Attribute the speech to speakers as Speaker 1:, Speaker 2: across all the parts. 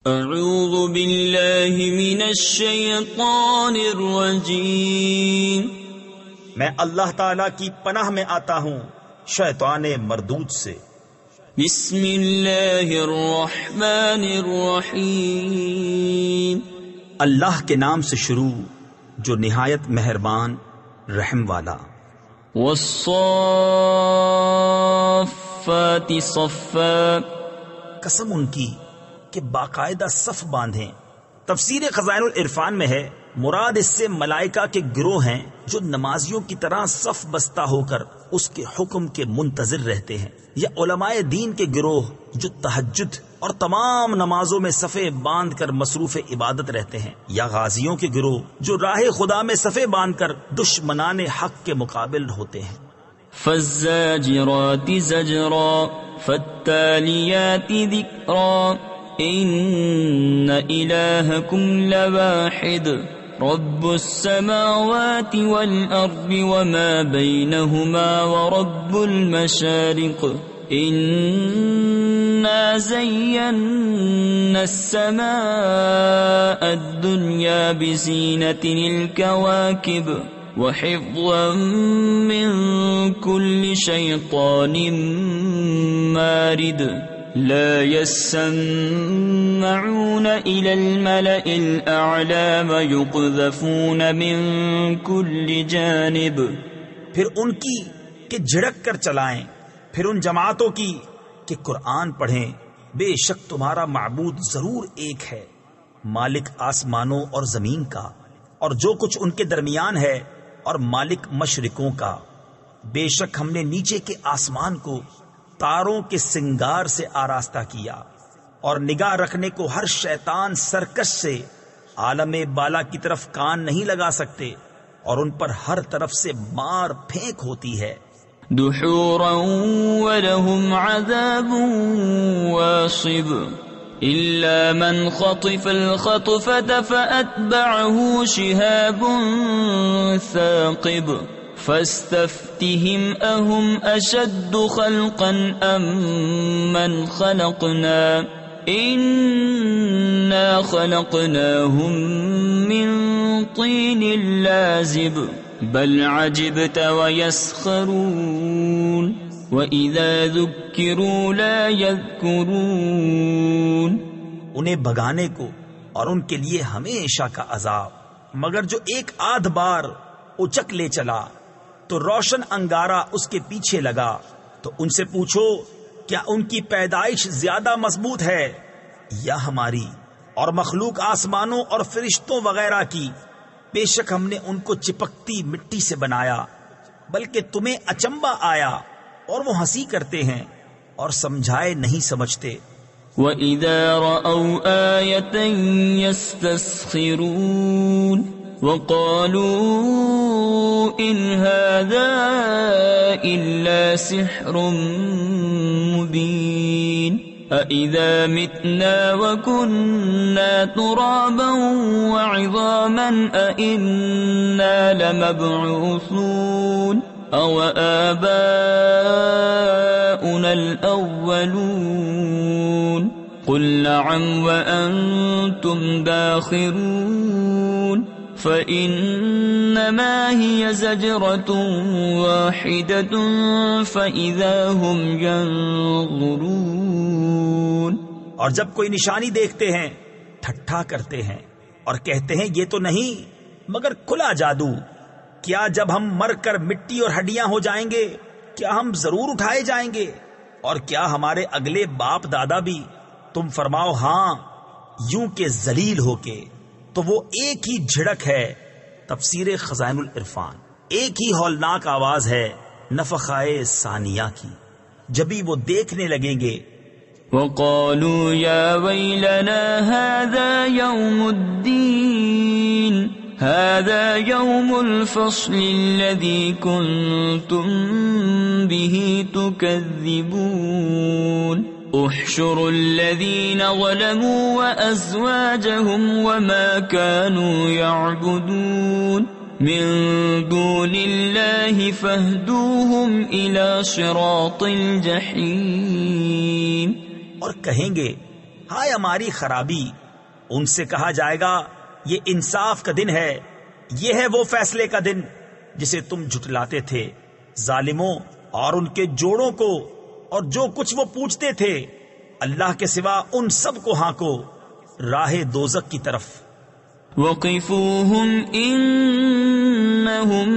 Speaker 1: اعوذ باللہ من الشیطان الرجیم،
Speaker 2: میں اللہ تعالی کی پناہ میں آتا ہوں شیطان مردود سے۔
Speaker 1: بسم اللہ الرحمن الرحیم،
Speaker 2: اللہ کے نام سے شروع جو نہایت مہربان رحم والا۔
Speaker 1: والصافات صفا،
Speaker 2: قسم ان کی کہ باقاعدہ صف باندھیں۔ تفسیر خزائن العرفان میں ہے مراد اس سے ملائکہ کے گروہ ہیں جو نمازیوں کی طرح صف بستہ ہو کر اس کے حکم کے منتظر رہتے ہیں، یا علماء دین کے گروہ جو تہجد اور تمام نمازوں میں صفیں باندھ کر مصروف عبادت رہتے ہیں، یا غازیوں کے گروہ جو راہ خدا میں صفیں باندھ کر دشمنان حق کے مقابل ہوتے ہیں۔
Speaker 1: فالزاجرات زجرا فالتالیات ذکرا ان الہکم لواحد رب السماوات والارض وما بینہما ورب المشارق انا زینا السماء الدنیا بزینة الكواکب وحفظا من كل شیطان مارد لا يسمعون إلى الملأ الأعلى ويقذفون من كل جانب۔
Speaker 2: پھر ان کی کہ جھڑک کر چلائیں، پھر ان جماعتوں کی کہ قرآن پڑھیں۔ بے شک تمہارا معبود ضرور ایک ہے، مالک آسمانوں اور زمین کا اور جو کچھ ان کے درمیان ہے، اور مالک مشرقوں کا۔ بے شک ہم نے نیچے کے آسمان کو تاروں کے سنگار سے آراستہ کیا، اور نگاہ رکھنے کو ہر شیطان سرکش سے عالم بالا کی طرف کان نہیں لگا سکتے، اور ان پر ہر طرف سے مار پھینک ہوتی ہے۔
Speaker 1: دحورا ولهم عذاب واصب إلا من خطف الخطفة فأتبعه شهاب ثاقب فاستفتهم أهم أشد خلقا أم من خلقنا إنا خلقناهم من طين لازب بل عجبت ويسخرون وإذا ذكروا لا يذكرون۔
Speaker 2: انہیں بھگانے کو اور ان کے لیے ہمیشہ کا عذاب، مگر جو ایک آدھ بار اچک لے چلا تو روشن انگارہ اس کے پیچھے لگا۔ تو ان سے پوچھو کیا ان کی پیدائش زیادہ مضبوط ہے یا ہماری؟ اور مخلوق آسمانوں اور فرشتوں وغیرہ کی، بے شک ہم نے ان کو چپکتی مٹی سے بنایا، بلکہ تمہیں اچنبا آیا اور وہ ہنسی کرتے ہیں اور سمجھائے نہیں سمجھتے۔
Speaker 1: وَإِذَا رَأَوْا آيَةً يَسْتَسْخِرُونَ وَقَالُوا إِنْ هَذَا إِلَّا سِحْرٌ مُبِينٌ أَإِذَا مِتْنَا وَكُنَّا تُرَابًا وَعِظَامًا أَإِنَّا لَمَبْعُوثُونَ أَوْ آبَاؤُنَا الْأَوَّلُونَ قُلْ نَعَمْ وَأَنْتُمْ دَاخِرُونَ فَإِنَّمَا هِيَ زَجْرَةٌ وَاحِدَةٌ فَإِذَا هُمْ يَنظُرُونَ۔
Speaker 2: اور جب کوئی نشانی دیکھتے ہیں ٹھٹھا کرتے ہیں اور کہتے ہیں یہ تو نہیں مگر کھلا جادو۔ کیا جب ہم مر کر مٹی اور ہڈیاں ہو جائیں گے کیا ہم ضرور اٹھائے جائیں گے؟ اور کیا ہمارے اگلے باپ دادا بھی؟ تم فرماؤ ہاں، یوں کہ ذلیل ہو کے۔ تو وہ ایک ہی جھڑک ہے، تفسیر خزائن العرفان، ایک ہی ہولناک آواز ہے نفخائے ثانیہ کی، جبھی وہ دیکھنے لگیں گے۔
Speaker 1: وَقَالُوا يَا وَيْلَنَا هَذَا يَوْمُ الدِّينِ هَذَا يَوْمُ الْفَصْلِ الَّذِي كُنْتُمْ بِهِ تُكَذِّبُونَ احشروا الذين ظلموا وأزواجهم وما كانوا يعبدون من دون الله فاهدوهم إلى صراط الجحيم۔
Speaker 2: اور کہیں گے ہائے ہماری خرابی. ان سے کہا جائے گا یہ انصاف کا دن ہے، یہ ہے وہ فیصلے کا دن جسے تم جھٹلاتے تھے. ظالموں اور ان کے جوڑوں کو اور جو کچھ وہ پوچھتے تھے اللہ کے سوا ان سب کو ہانکو راہ دوزخ کی طرف.
Speaker 1: وقفوهم إنهم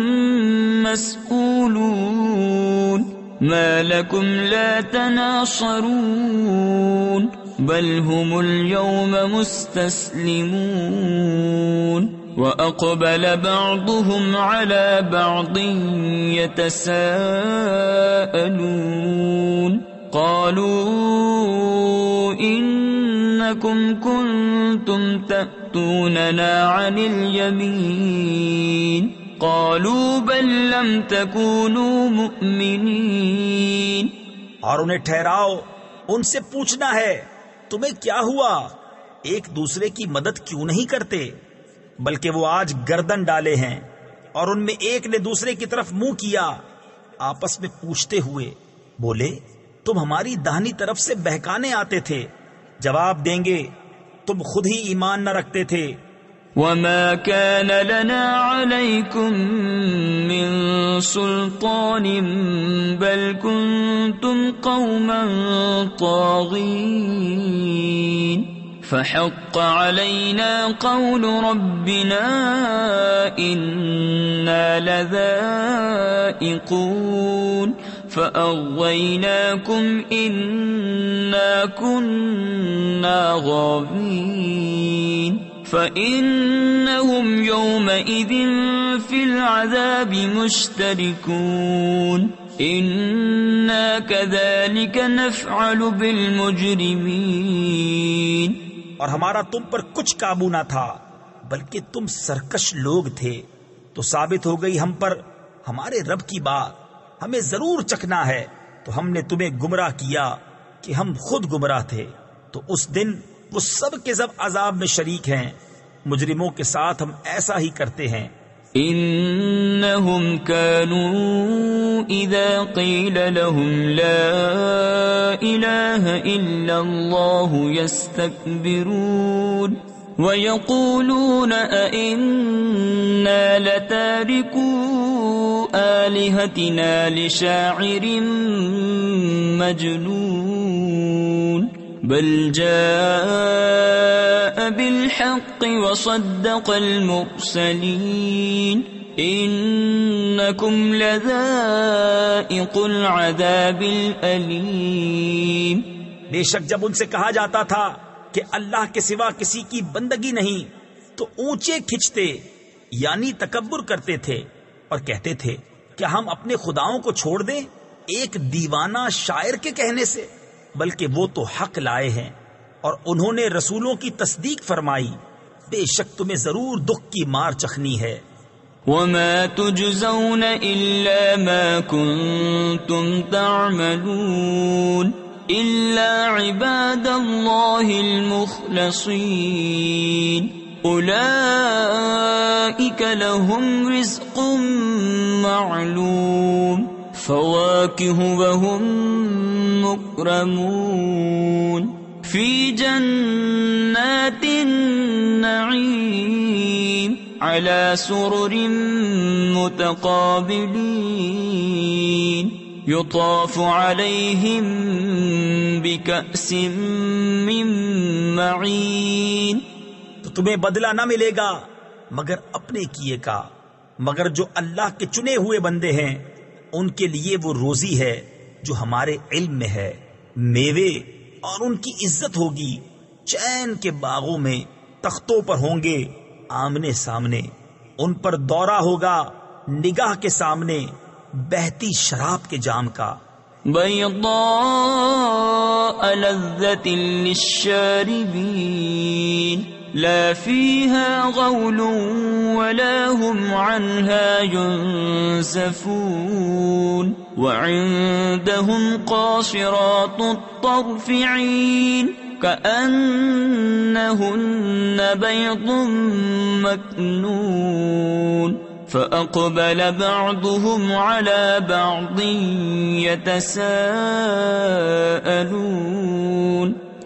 Speaker 1: مسئولون ما لكم لا تناصرون بل هم اليوم مستسلمون وأقبل بعضهم على بعض يتساءلون قالوا إنكم كنتم تأتوننا عن اليمين قالوا بل لم تكونوا مؤمنين.
Speaker 2: اور انہیں ٹھہراؤ، ان سے پوچھنا ہے تمہیں کیا ہوا، ایک دوسرے کی مدد کیوں نہیں کرتے؟ بلکہ وہ آج گردن ڈالے ہیں. اور ان میں ایک نے دوسرے کی طرف منہ کیا آپس میں پوچھتے ہوئے بولے تم ہماری داہنی طرف سے بہکانے آتے تھے. جواب دیں گے تم خود ہی ایمان نہ رکھتے تھے.
Speaker 1: وما كان لنا عليكم من سلطان بل كنتم قوما طاغين فحق علينا قول ربنا إنا لذائقون فأغويناكم إنا كنا غاوين فإنهم يومئذ في العذاب مشتركون إنا كذلك نفعل بالمجرمين.
Speaker 2: اور ہمارا تم پر کچھ قابو نہ تھا بلکہ تم سرکش لوگ تھے، تو ثابت ہو گئی ہم پر ہمارے رب کی بات، ہمیں ضرور چکھنا ہے. تو ہم نے تمہیں گمراہ کیا کہ ہم خود گمراہ تھے. تو اس دن وہ سب کے سب عذاب میں شریک ہیں. مجرموں کے ساتھ ہم ایسا ہی کرتے ہیں.
Speaker 1: انہم كانوا اذا قیل لهم لا الہ الا اللہ يستكبرون ويقولون أئنا لتاركو آلهتنا لشاعر مجنون بل جاء بالحق وصدق المرسلين إنكم لذائق العذاب الأليم.
Speaker 2: بے شک جب ان سے کہا جاتا تھا کہ اللہ کے سوا کسی کی بندگی نہیں تو اونچے کھچتے یعنی تکبر کرتے تھے اور کہتے تھے کیا ہم اپنے خداؤں کو چھوڑ دیں ایک دیوانہ شاعر کے کہنے سے؟ بلکہ وہ تو حق لائے ہیں اور انہوں نے رسولوں کی تصدیق فرمائی. بے شک تمہیں ضرور دکھ کی مار چکھنی ہے.
Speaker 1: وما تجزون إلا ما كنتم تعملون إلا عباد الله المخلصين أولئك لهم رزق معلوم فواكه وهم مكرمون في جنات النعيم على سرر متقابلين يطاف عليهم بكأس من معين.
Speaker 2: تو تمہیں بدلہ نہ ملے گا مگر اپنے کیے کا، مگر جو اللہ کے چنے ہوئے بندے ہیں ان کے لیے وہ روزی ہے جو ہمارے علم میں ہے، میوے اور ان کی عزت ہوگی. چین کے باغوں میں تختوں پر ہوں گے آمنے سامنے، ان پر دورہ ہوگا نگاہ کے سامنے بہتی شراب کے جام کا.
Speaker 1: بيضاء لذة للشاربين لا فيها غول ولا هم عنها ينزفون وعندهم قاصرات الطرف عين كأنهن بيض مكنون فأقبل بعضهم على بعض يتساءلون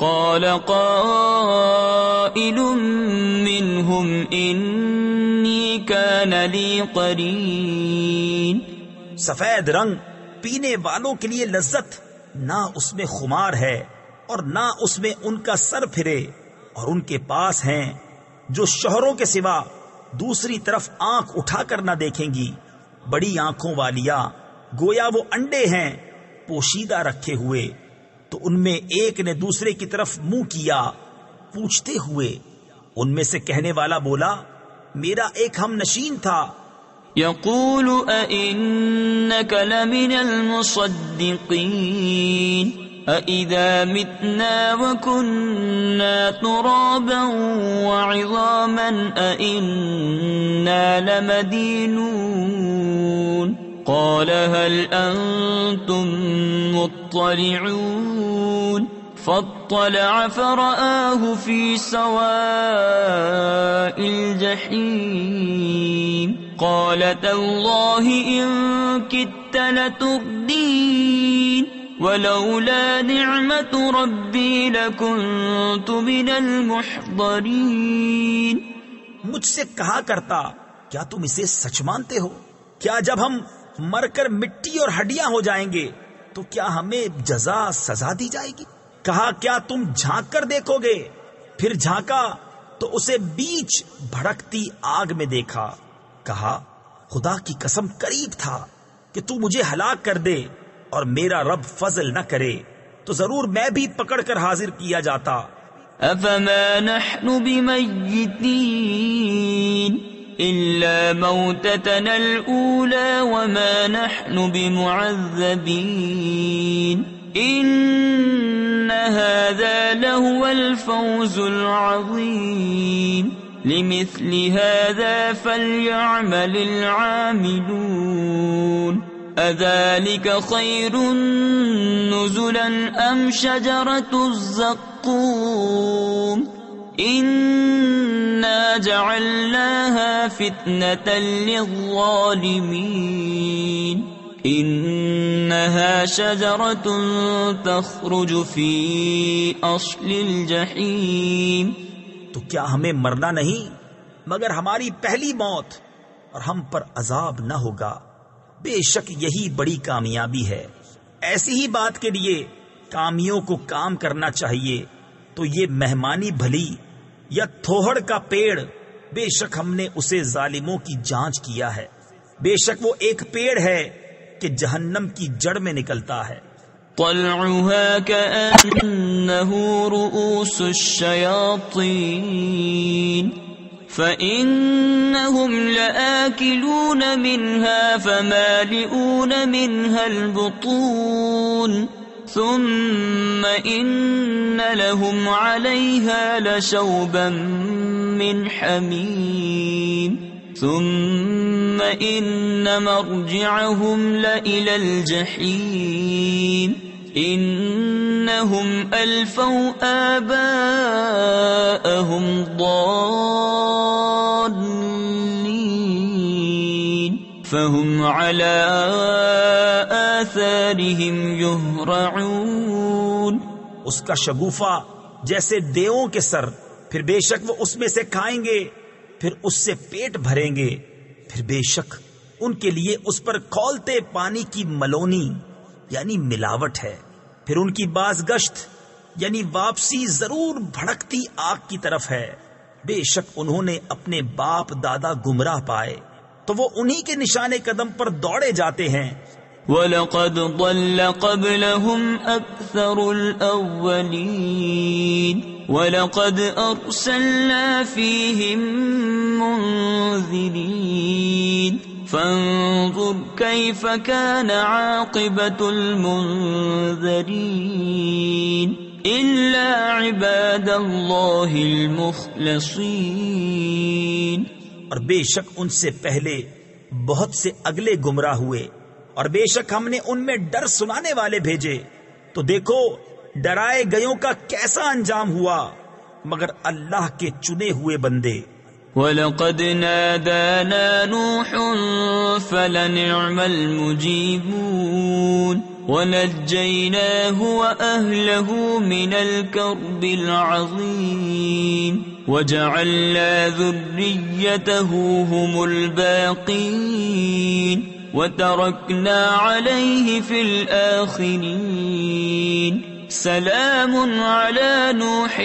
Speaker 1: قال قائل منهم إني كان لي قرين.
Speaker 2: سفید رنگ پینے والوں کے لیے لذت نہ اس میں خمار ہے اور نہ اس میں ان کا سر پھرے، اور ان کے پاس ہیں جو شوہروں کے سوا دوسری طرف آنکھ اٹھا کر نہ دیکھیں گی، بڑی آنکھوں والیاں، گویا وہ انڈے ہیں پوشیدہ رکھے ہوئے. تو ان میں ایک نے دوسرے کی طرف منہ کیا پوچھتے ہوئے. ان میں سے کہنے والا بولا میرا ایک ہم نشین تھا.
Speaker 1: يقول أئنك لمن المصدقين أئذا متنا وكنا ترابا وعظاما أئنا لمدينون. قال هل أنتم مطلعون. فاطلع فرآه في سواء الجحيم. قال تالله إن كدت لتردين ولولا نعمة ربي لكنت من المحضرين.
Speaker 2: مجھ سے کہا کرتا کیا تم اسے سچ مانتے ہو؟ کیا جب ہم مر کر مٹی اور ہڈیاں ہو جائیں گے تو کیا ہمیں جزا سزا دی جائے گی؟ کہا کیا تم جھانک کر دیکھو گے؟ پھر جھانکا تو اسے بیچ بھڑکتی آگ میں دیکھا. کہا خدا کی قسم قریب تھا کہ تو مجھے ہلاک کر دے اور میرا رب فضل نہ کرے تو ضرور میں بھی پکڑ کر حاضر کیا جاتا.
Speaker 1: افما نحن بمیتین الا موتتنا الاولى وما نحن بمعذبین ان هذا لهو الفوز العظیم. لمثل هذا فليعمل العاملون. أذلك خير نزلا أم شجرة الزقوم إنا جعلناها فتنة للظالمين. إنها شجرة تخرج في أصل الجحيم.
Speaker 2: تو کیا ہمیں مرنا نہیں مگر ہماری پہلی موت اور ہم پر عذاب نہ ہوگا. بے شک یہی بڑی کامیابی ہے. ایسی ہی بات کے لیے کامیوں کو کام کرنا چاہیے. تو یہ مہمانی بھلی یا تھوہڑ کا پیڑ، بے شک ہم نے اسے ظالموں کی جانچ کیا ہے. بے شک وہ ایک پیڑ ہے کہ جہنم کی جڑ میں نکلتا ہے.
Speaker 1: طلعها كأنه رؤوس الشياطين فإنهم لآكلون منها فمالئون منها البطون ثم إن لهم عليها لشوبا من حميم ثم إن مرجعهم لإلى الجحيم إنهم ألفوا آباءهم ضالين فهم على آثارهم يهرعون.
Speaker 2: اس کا شگوفہ جیسے دیووں کے سر، پھر بے شک وہ اس میں سے کھائیں گے، پھر اس سے پیٹ بھریں گے، پھر بے شک ان کے لیے اس پر کھولتے پانی کی ملونی یعنی ملاوٹ ہے. پھر ان کی بازگشت یعنی واپسی ضرور بھڑکتی آگ کی طرف ہے. بے شک انہوں نے اپنے باپ دادا گمراہ پائے تو وہ انہی کے نشانے قدم پر دوڑے جاتے ہیں.
Speaker 1: وَلَقَدْ ضَلَّ قَبْلَهُمْ أَكْثَرُ الْأَوَّلِينَ وَلَقَدْ أَرْسَلْنَا فِيهِمْ مُنذِرِينَ فانظر كيف كان عاقبة المنذرين إلا عباد الله المخلصين.
Speaker 2: اور بے شک ان سے پہلے بہت سے اگلے گمراہ ہوئے، اور بے شک ہم نے ان میں ڈر سنانے والے بھیجے. تو دیکھو ڈرائے گیوں کا کیسا انجام ہوا، مگر اللہ کے چنے ہوئے بندے.
Speaker 1: وَلَقَدْ نَادَانَا نُوحٌ فَلَنِعْمَ الْمُجِيبُونَ ونجيناه وأهله من الكرب العظيم وجعلنا ذريته هم الباقين وتركنا عليه في الآخرين سلام على نوح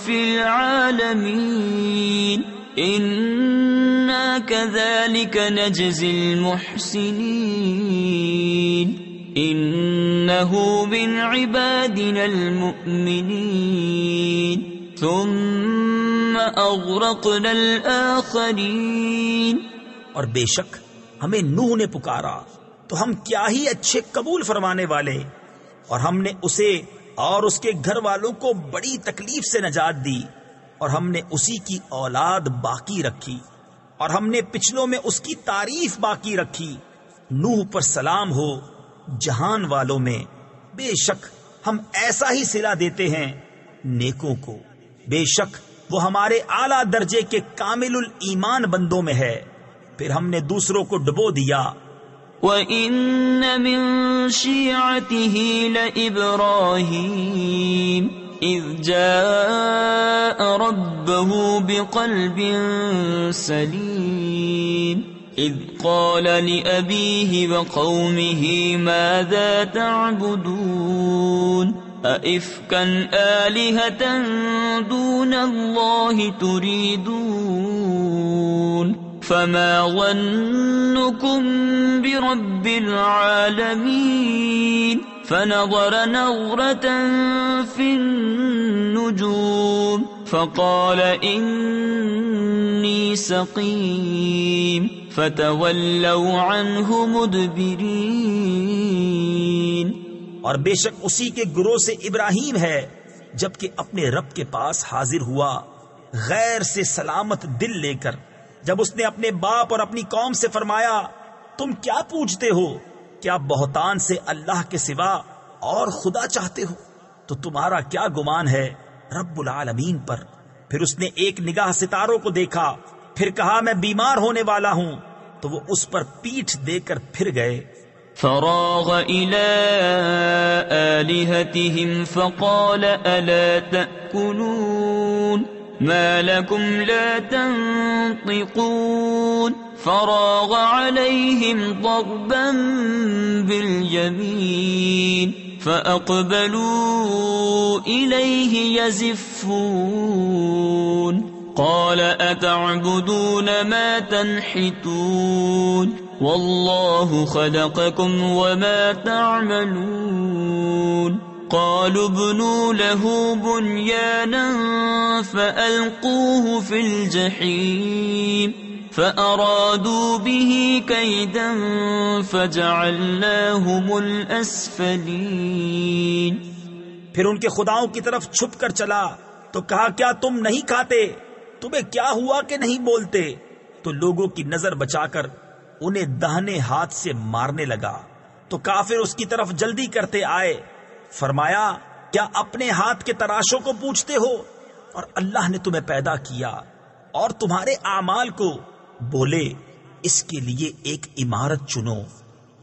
Speaker 1: في العالمين إنا كذلك نجزي المحسنين إنه من عبادنا المؤمنين ثم أغرقنا الآخرين.
Speaker 2: اور بے شک ہمیں نوح نے پکارا تو ہم کیا ہی اچھے قبول فرمانے والے، اور ہم نے اسے اور اس کے گھر والوں کو بڑی تکلیف سے نجات دی، اور ہم نے اسی کی اولاد باقی رکھی، اور ہم نے پچھلوں میں اس کی تعریف باقی رکھی. نوح پر سلام ہو جہان والوں میں، بے شک ہم ایسا ہی صلہ دیتے ہیں نیکوں کو، بے شک وہ ہمارے اعلیٰ درجے کے کامل الایمان بندوں میں ہے. پھر ہم نے دوسروں کو ڈبو دیا.
Speaker 1: وَإِنَّ مِن شِيعَتِهِ لَإِبْرَاهِيمَ إِذْ جَاءَ رَبَّهُ بِقَلْبٍ سَلِيمٍ إِذْ قَالَ لِأَبِيهِ وَقَوْمِهِ مَاذَا تَعْبُدُونَ أَئِفْكًا آلِهَةً دُونَ اللَّهِ تُرِيدُونَ فما ظنكم برب العالمين فنظر نظرة في النجوم فقال إني سقيم فتولوا عنه مدبرين.
Speaker 2: اور بے شک اسی کے گروہ سے ابراہیم ہے جبکہ اپنے رب کے پاس حاضر ہوا غیر سے سلامت دل لے کر، جب اس نے اپنے باپ اور اپنی قوم سے فرمایا تم کیا پوچھتے ہو؟ کیا بہتان سے اللہ کے سوا اور خدا چاہتے ہو؟ تو تمہارا کیا گمان ہے رب العالمین پر؟ پھر اس نے ایک نگاہ ستاروں کو دیکھا، پھر کہا میں بیمار ہونے والا ہوں، تو وہ اس پر پیٹھ دے کر پھر گئے.
Speaker 1: فراغ إلى آلهتهم فقال ألا تأكلون ما لكم لا تنطقون فراغ عليهم ضربا باليمين فأقبلوا إليه يزفون قال أتعبدون ما تنحتون والله خلقكم وما تعملون قالوا ابنوا له بنيانا فألقوه في الجحيم فأرادوا به كيدا فجعلناهم الأسفلين.
Speaker 2: پھر ان کے خداؤں کی طرف چھپ کر چلا تو کہا کیا تم نہیں کھاتے؟ تمہیں کیا ہوا کہ نہیں بولتے؟ تو لوگوں کی نظر بچا کر انہیں دہنے ہاتھ سے مارنے لگا. تو کافر اس کی طرف جلدی کرتے آئے. فرمایا کیا اپنے ہاتھ کے تراشوں کو پوچھتے ہو؟ اور اللہ نے تمہیں پیدا کیا اور تمہارے اعمال کو. بولے اس کے لیے ایک عمارت چنو،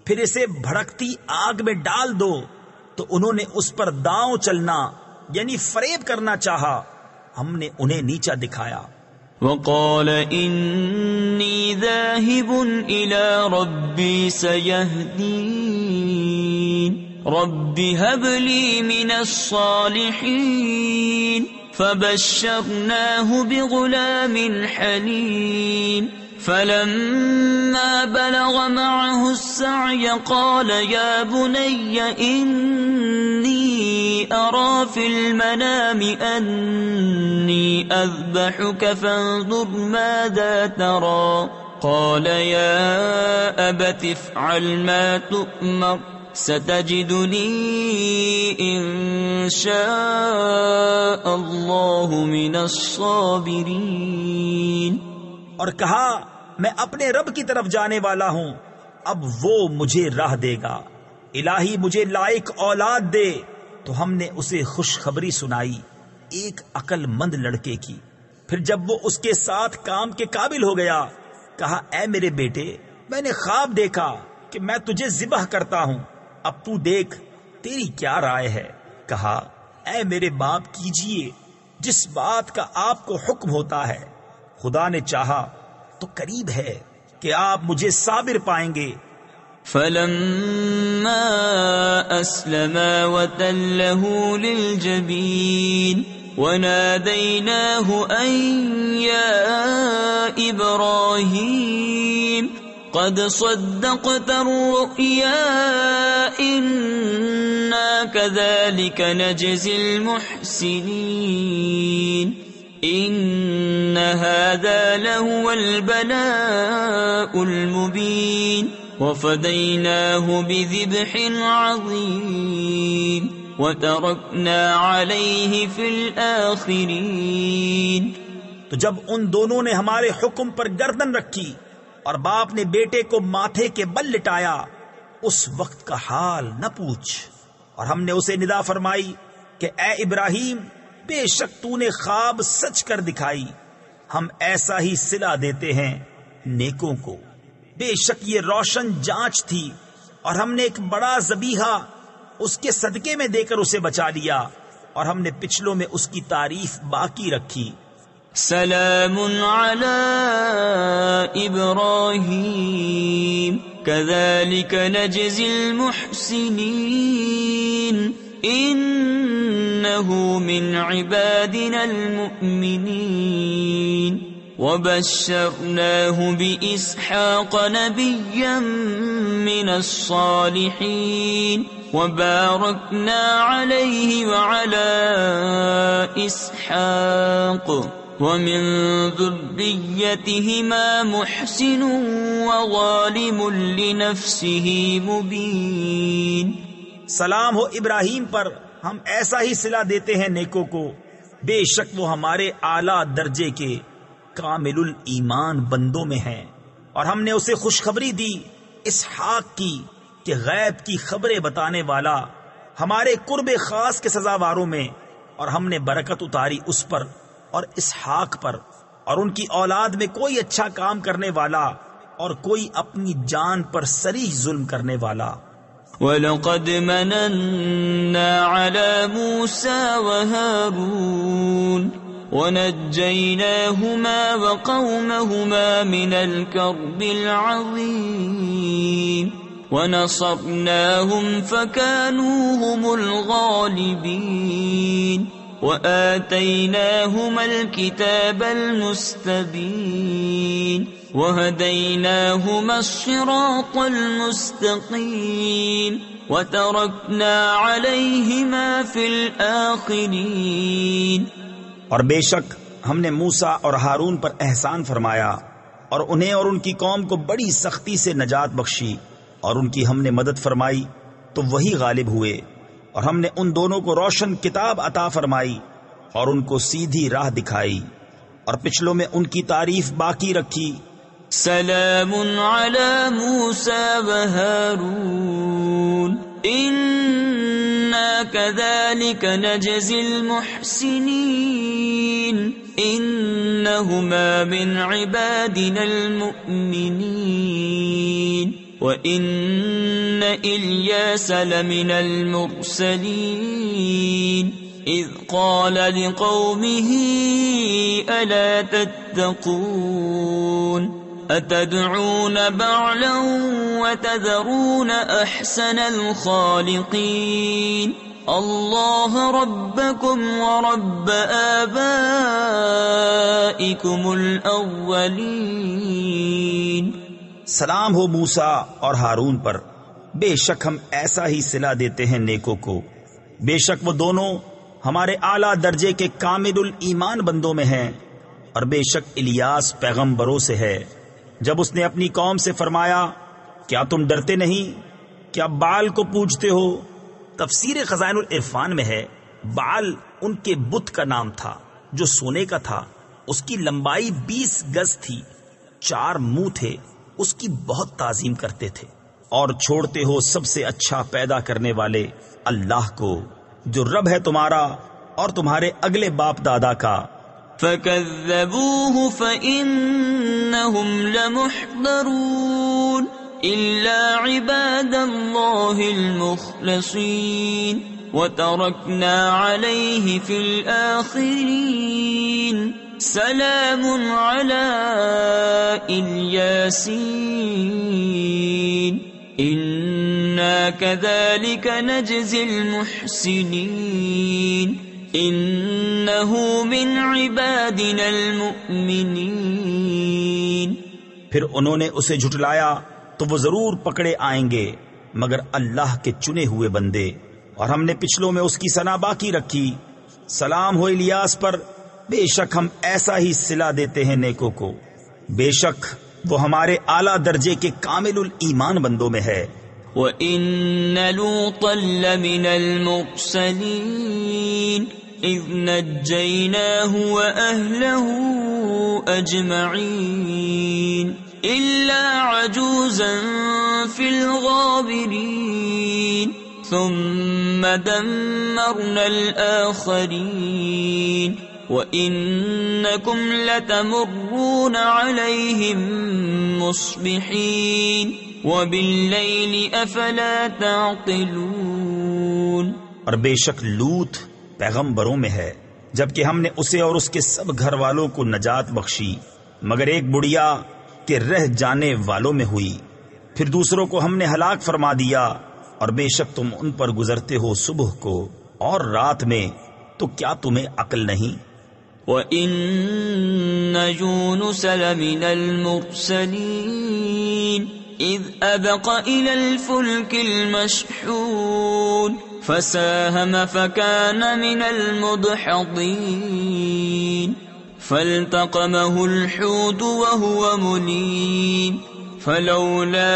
Speaker 2: پھر اسے بھڑکتی آگ میں ڈال دو. تو انہوں نے اس پر داؤں چلنا یعنی فریب کرنا چاہا. ہم نے انہیں نیچا دکھایا.
Speaker 1: وقال إني ذاهب إلى ربي سيهدين رب هب لي من الصالحين فبشرناه بغلام حليم فلما بلغ معه السعي قال يا بني إني أرى في المنام أني أذبحك فانظر ماذا ترى قال يا أبت افعل ما تؤمر ستجدني إن شاء الله من الصابرين.
Speaker 2: اور کہا میں اپنے رب کی طرف جانے والا ہوں، اب وہ مجھے راہ دے گا. الہی مجھے لائق اولاد دے. تو ہم نے اسے خوشخبری سنائی ایک عقل مند لڑکے کی. پھر جب وہ اس کے ساتھ کام کے قابل ہو گیا کہا اے میرے بیٹے میں نے خواب دیکھا کہ میں تجھے ذبح کرتا ہوں. اب تو دیکھ تیری کیا رائے ہے؟ کہا اے میرے باپ کیجئے جس بات کا آپ کو حکم ہوتا ہے، خدا نے چاہا تو قریب ہے کہ آپ مجھے صابر پائیں گے۔
Speaker 1: فلما أسلما وتله للجبين وناديناه أن يا إبراهيم قد صدقت الرؤيا إنا كذلك نجزي المحسنين إن هذا لهو البلاء المبين وفديناه بذبح عظيم وتركنا عليه في الآخرين۔
Speaker 2: تو جب ان دونوں نے ہمارے حکم پر گردن رکھی اور باپ نے بیٹے کو ماتھے کے بل لٹایا، اس وقت کا حال نہ پوچھ، اور ہم نے اسے ندا فرمائی کہ اے ابراہیم بے شک تو نے خواب سچ کر دکھائی، ہم ایسا ہی صلہ دیتے ہیں نیکوں کو۔ بے شک یہ روشن جانچ تھی، اور ہم نے ایک بڑا ذبیحہ اس کے صدقے میں دے کر اسے بچا لیا، اور ہم نے پچھلوں میں اس کی تعریف باقی رکھی۔
Speaker 1: سلام علی ابراہیم کذالک نجزی المحسنین انہ من عبادنا المؤمنین وبشرناه بإسحاق نبيا من الصالحين وباركنا عليه وعلى إسحاق ومن ذريتهما محسن وظالم لنفسه مبين۔
Speaker 2: سلام ہو ابراہیم پر، ہم ایسا ہی صلہ دیتے ہیں نیکوں کو، بے شک وہ ہمارے اعلیٰ درجے کے کامل الایمان بندوں میں ہیں، اور ہم نے اسے خوشخبری دی اسحاق کی کہ غیب کی خبریں بتانے والا ہمارے قرب خاص کے سزاواروں میں، اور ہم نے برکت اتاری اس پر اور اسحاق پر، اور ان کی اولاد میں کوئی اچھا کام کرنے والا اور کوئی اپنی جان پر صریح ظلم کرنے والا۔
Speaker 1: وَلَقَدْ مَنَنَّا عَلَى مُوسَى وَهَارُونَ وَنَجَّيْنَاهُمَا وَقَوْمَهُمَا مِنَ الْكَرْبِ الْعَظِيمِ وَنَصَرْنَاهُمْ فَكَانُوا هُمُ الْغَالِبِينَ وَآتَيْنَاهُمَا الْكِتَابَ الْمُسْتَبِينَ وَهَدَيْنَاهُمَا الصِّرَاطَ الْمُسْتَقِيمَ وَتَرَكْنَا عَلَيْهِمَا فِي الْآخِرِينَ۔
Speaker 2: اور بے شک ہم نے موسیٰ اور ہارون پر احسان فرمایا، اور انہیں اور ان کی قوم کو بڑی سختی سے نجات بخشی، اور ان کی ہم نے مدد فرمائی تو وہی غالب ہوئے، اور ہم نے ان دونوں کو روشن کتاب عطا فرمائی اور ان کو سیدھی راہ دکھائی، اور پچھلوں میں ان کی تعریف باقی رکھی۔
Speaker 1: سلام علی موسیٰ وہارون انا کذالک نجزی المحسنین انہما من عبادنا المؤمنین وَإِنَّ إِلْيَاسَ لَمِنَ الْمُرْسَلِينَ إِذْ قَالَ لِقَوْمِهِ أَلَا تَتَّقُونَ أَتَدْعُونَ بَعْلًا وَتَذَرُونَ أَحْسَنَ الْخَالِقِينَ اللَّهَ رَبَّكُمْ وَرَبَّ آبَائِكُمُ الْأَوَّلِينَ۔
Speaker 2: سلام ہو موسیٰ اور ہارون پر، بے شک ہم ایسا ہی صلہ دیتے ہیں نیکوں کو، بے شک وہ دونوں ہمارے اعلیٰ درجے کے کامل الایمان بندوں میں ہیں، اور بے شک الیاس پیغمبروں سے ہے۔ جب اس نے اپنی قوم سے فرمایا کیا تم ڈرتے نہیں، کیا بعل کو پوجتے ہو؟ تفسیر خزائن العرفان میں ہے بعل ان کے بت کا نام تھا جو سونے کا تھا، اس کی لمبائی 20 گز تھی، 4 منہ تھے، اس کی بہت تعظیم کرتے تھے، اور چھوڑتے ہو سب سے اچھا پیدا کرنے والے اللہ کو جو رب ہے تمہارا اور تمہارے اگلے باپ دادا کا۔
Speaker 1: فَكَذَّبُوهُ فَإِنَّهُمْ لَمُحْضَرُونَ إلا عباد الله المخلصين وتركنا عليه في الآخرين سلام على الياسين إنا كذلك نجزي المحسنين إنه من عبادنا المؤمنين.
Speaker 2: پھر انہوں نے اسے جھٹلایا تو وہ ضرور پکڑے آئیں گے مگر اللہ کے چنے ہوئے بندے، اور ہم نے پچھلوں میں اس کی ثنا باقی رکھی. سلام ہو الیاس پر، بے شک ہم ایسا ہی صلہ دیتے ہیں نیکوں کو، بے شک وہ ہمارے اعلیٰ درجے کے کامل الایمان بندوں میں ہے.
Speaker 1: وَإِنَّ لُوطًا لَّمِنَ الْمُرْسَلِينَ إِذْ نَجَّيْنَاهُ وَأَهْلَهُ أَجْمَعِينَ إِلَّا عَجُوزًا فِي الْغَابِرِينَ ثُمَّ دَمَّرْنَا الْآخَرِينَ وَإِنَّكُمْ لَتَمُرُّونَ عَلَيْهِمْ مُصْبِحِينَ وَبِاللَّيْلِ أَفَلَا تَعْقِلُونَ.
Speaker 2: اور بے شک لوط پیغمبروں میں ہے، جبکہ ہم نے اسے اور اس کے سب گھر والوں کو نجات بخشی مگر ایک بڑھیا کے رہ جانے والوں میں ہوئی. پھر دوسروں کو ہم نے ہلاک فرما دیا، اور بے شک تم ان پر گزرتے ہو صبح کو اور رات میں، تو کیا تمہیں عقل نہیں؟
Speaker 1: وَإِنَّ يُونُسَ لَمِنَ الْمُرْسَلِينَ إِذْ أَبَقَ إِلَى الْفُلْكِ الْمَشْحُونِ فَسَاهَمَ فَكَانَ مِنَ الْمُدْحَضِينَ فَالْتَقَمَهُ الْحُوتُ وَهُوَ مُلِيمٌ فَلَوْلَا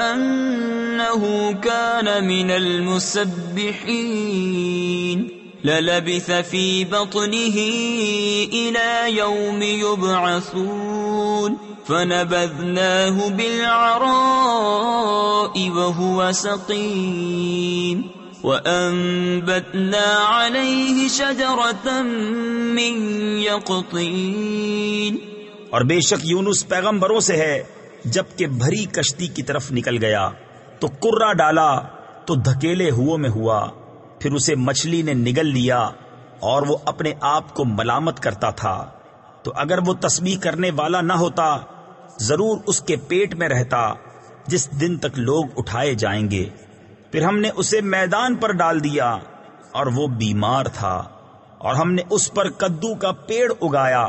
Speaker 1: أَنَّهُ كَانَ مِنَ الْمُسَبِّحِينَ لَلَبِثَ فِي بَطْنِهِ إِلَى يَوْمِ يُبْعَثُونَ فَنَبَذْنَاهُ بِالْعَرَاءِ وَهُوَ سَقِيمٌ وَأَنبَتْنَا عَلَيْهِ شَجَرَةً مِّن يَقْطِينٍ.
Speaker 2: اور بے شک یونس پیغمبروں سے ہے، جبکہ بھری کشتی کی طرف نکل گیا تو کرہ ڈالا تو دھکیلے میں ہوا، پھر اسے مچھلی نے نگل لیا اور وہ اپنے آپ کو ملامت کرتا تھا. تو اگر وہ تسبیح کرنے والا نہ ہوتا ضرور اس کے پیٹ میں رہتا جس دن تک لوگ اٹھائے جائیں گے. پھر ہم نے اسے میدان پر ڈال دیا اور وہ بیمار تھا، اور ہم نے اس پر کدو کا پیڑ اگایا.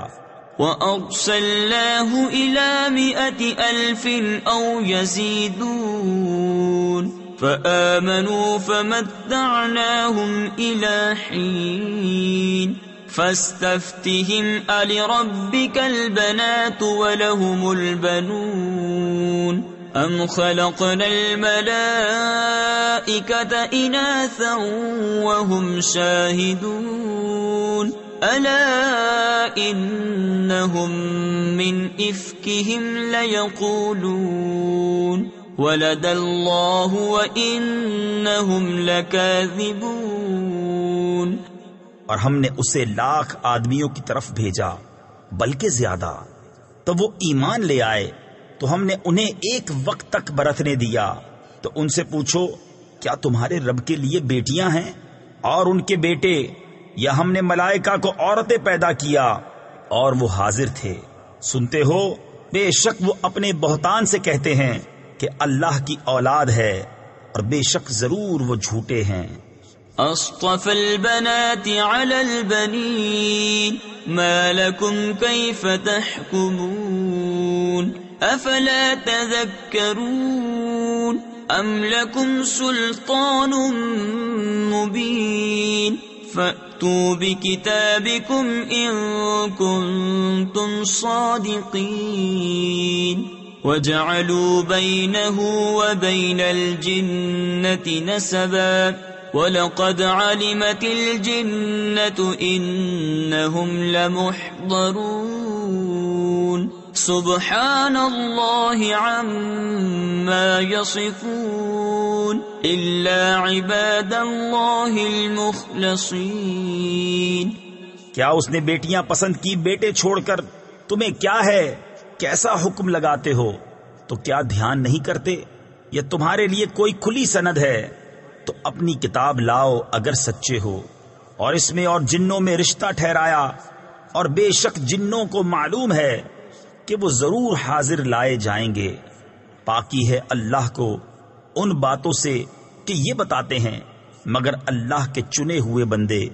Speaker 1: وَأَرْسَلْنَاهُ إِلَى 100,000 أَوْ يَزِيدُونَ فَآمَنُوا فَمَتَّعْنَاهُمْ إِلَى حِينٍ فَاسْتَفْتِهِمْ أَلِرَبِّكَ الْبَنَاتُ وَلَهُمُ الْبَنُونَ أَمْ خَلَقْنَا الْمَلَائِكَةَ إِنَاثًا وَهُمْ شَاهِدُونَ أَلَا إِنَّهُمْ مِنْ إِفْكِهِمْ لَيَقُولُونَ وَلَدَ اللَّهُ وَإِنَّهُمْ لَكَاذِبُونَ.
Speaker 2: اور ہم نے اسے 1,00,000 آدمیوں کی طرف بھیجا بلکہ زیادہ، تو وہ ایمان لے آئے تو ہم نے انہیں ایک وقت تک برتنے دیا. تو ان سے پوچھو کیا تمہارے رب کے لیے بیٹیاں ہیں اور ان کے بیٹے، یا ہم نے ملائکہ کو عورتیں پیدا کیا اور وہ حاضر تھے؟ سنتے ہو بے شک وہ اپنے بہتان سے کہتے ہیں کہ اللہ کی اولاد ہے، اور بے شک ضرور وہ جھوٹے ہیں.
Speaker 1: أَصْطَفَى الْبَنَاتِ عَلَى الْبَنِينَ مَا لَكُمْ كَيْفَ تَحْكُمُونَ أَفَلَا تَذَكَّرُونَ أَمْ لَكُمْ سُلْطَانٌ مُبِينٌ فَأْتُوا بِكِتَابِكُمْ إِن كُنتُمْ صَادِقِينَ وَجَعَلُوا بَيْنَهُ وَبَيْنَ الْجِنَّةِ نَسَبًا وَلَقَدْ عَلِمَتِ الْجِنَّةُ إِنَّهُمْ لَمُحْضَرُونَ سُبْحَانَ اللَّهِ عَمَّا يَصِفُونَ إِلَّا عِبَادَ اللَّهِ الْمُخْلَصِينَ.
Speaker 2: کیا اس نے بیٹیاں پسند کی بیٹے چھوڑ کر؟ تمہیں کیا ہے؟ کیسا حکم لگاتے ہو؟ تو کیا دھیان نہیں کرتے؟ یہ تمہارے لیے کوئی کھلی سند ہے تو اپنی کتاب لاؤ اگر سچے ہو، اور اس میں اور جنوں میں رشتہ ٹھہرایا، اور بے شک جنوں کو معلوم ہے کہ وہ ضرور حاضر لائے جائیں گے۔ پاکی ہے اللہ کو ان باتوں سے کہ یہ بتاتے ہیں مگر اللہ کے چنے ہوئے بندے۔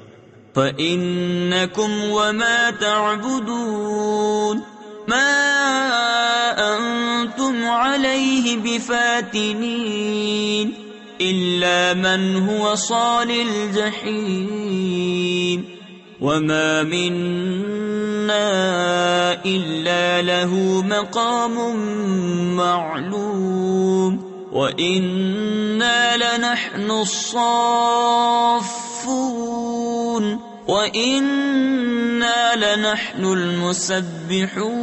Speaker 1: فَإِنَّكُمْ وَمَا تَعْبُدُونَ مَا أَنْتُمْ عَلَيْهِ بِفَاتِنِينَ إِلَّا مَنْ هُوَ صَالِ الْجَحِيمِ وَمَا مِنَّا إِلَّا لَهُ مَقَامٌ مَعْلُومٌ وَإِنَّا لَنَحْنُ الصَّافُّونَ وَإِنَّا لَنَحْنُ الْمُسَبِّحُونَ۔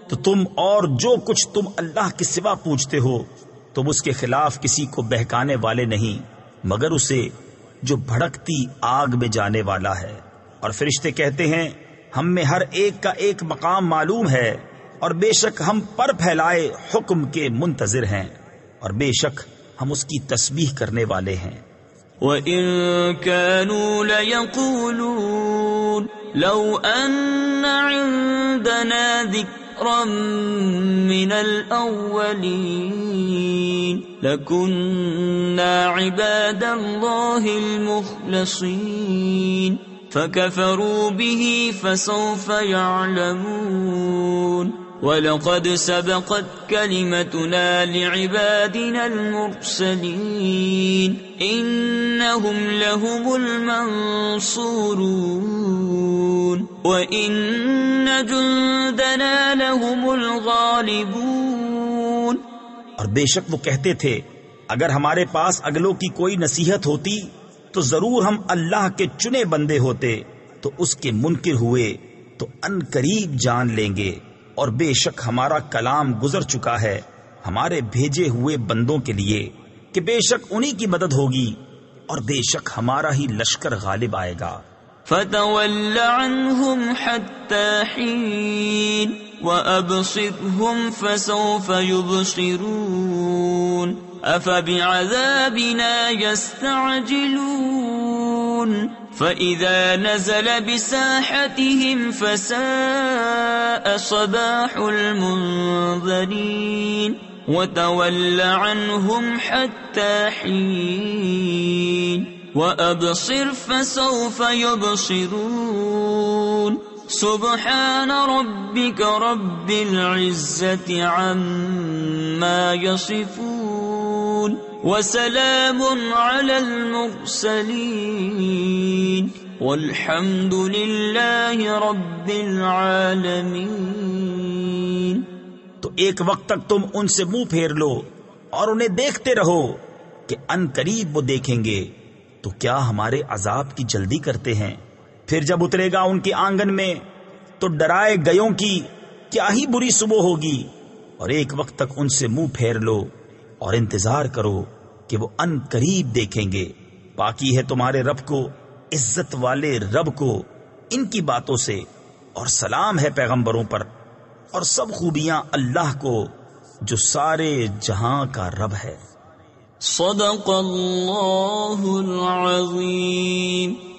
Speaker 2: تو تم اور جو کچھ تم اللہ کے سوا پوچھتے ہو تم اس کے خلاف کسی کو بہکانے والے نہیں مگر اسے جو بھڑکتی آگ میں جانے والا ہے۔ اور فرشتے کہتے ہیں ہم میں ہر ایک کا ایک مقام معلوم ہے، اور بے شک ہم پر پھیلائے حکم کے منتظر ہیں، اور بے شک ہم اس کی تسبیح کرنے والے ہیں۔
Speaker 1: وَإِن كَانُوا لَيَقُولُونَ لَوْ أَنَّ عِندَنَا ذِكْرًا مِّنَ الْأَوَّلِينَ لَكُنَّا عِبَادَ اللَّهِ الْمُخْلَصِينَ فَكَفَرُوا بِهِ فَسَوْفَ يَعْلَمُونَ وَلَقَدْ سَبَقَتْ كَلِمَتُنَا لِعِبَادِنَا الْمُرْسَلِينَ إِنَّهُمْ لَهُمُ الْمَنصُورُونَ وَإِنَّ جُندَنَا لَهُمُ الْغَالِبُونَ۔
Speaker 2: اور بے شک وہ کہتے تھے اگر ہمارے پاس اگلوں کی کوئی نصیحت ہوتی تو ضرور ہم اللہ کے چنے بندے ہوتے، تو اس کے منکر ہوئے تو ان قریب جان لیں گے، اور بے شک ہمارا کلام گزر چکا ہے ہمارے بھیجے ہوئے بندوں کے لیے کہ بے شک انہی کی مدد ہوگی، اور بے شک ہمارا ہی لشکر غالب آئے گا۔
Speaker 1: فَتَوَلَّ عَنْهُمْ حَتَّى حِينٍ وَأَبْصِرْهُمْ فَسَوْفَ يُبْصِرُونَ أَفَبِعَذَابِنَا يَسْتَعْجِلُونَ فَإِذَا نَزَلَ بِسَاحَتِهِمْ فَسَاءَ صَبَاحُ الْمُنذَرِينَ وَتَوَلَّ عَنْهُمْ حَتَّى حِينٍ وَأَبْصِرْ فَسَوْفَ يُبْصِرُونَ سُبْحَانَ رَبِّكَ رَبِّ الْعِزَّةِ عَمَّا يَصِفُونَ وَسَلَامٌ عَلَى الْمُرْسَلِينَ وَالْحَمْدُ لِلَّهِ رَبِّ الْعَالَمِينَ۔
Speaker 2: تو ایک وقت تک تم ان سے منہ پھیر لو اور انہیں دیکھتے رہو کہ ان قریب وہ دیکھیں گے، تو کیا ہمارے عذاب کی جلدی کرتے ہیں؟ پھر جب اترے گا ان کے آنگن میں تو ڈرائے گیوں کی کیا ہی بری صبح ہوگی۔ اور ایک وقت تک ان سے منہ پھیر لو اور انتظار کرو کہ وہ ان قریب دیکھیں گے۔ پاکی ہے تمہارے رب کو، عزت والے رب کو ان کی باتوں سے، اور سلام ہے پیغمبروں پر، اور سب خوبیاں اللہ کو جو سارے جہاں کا رب ہے۔
Speaker 1: صدق اللہ العظیم۔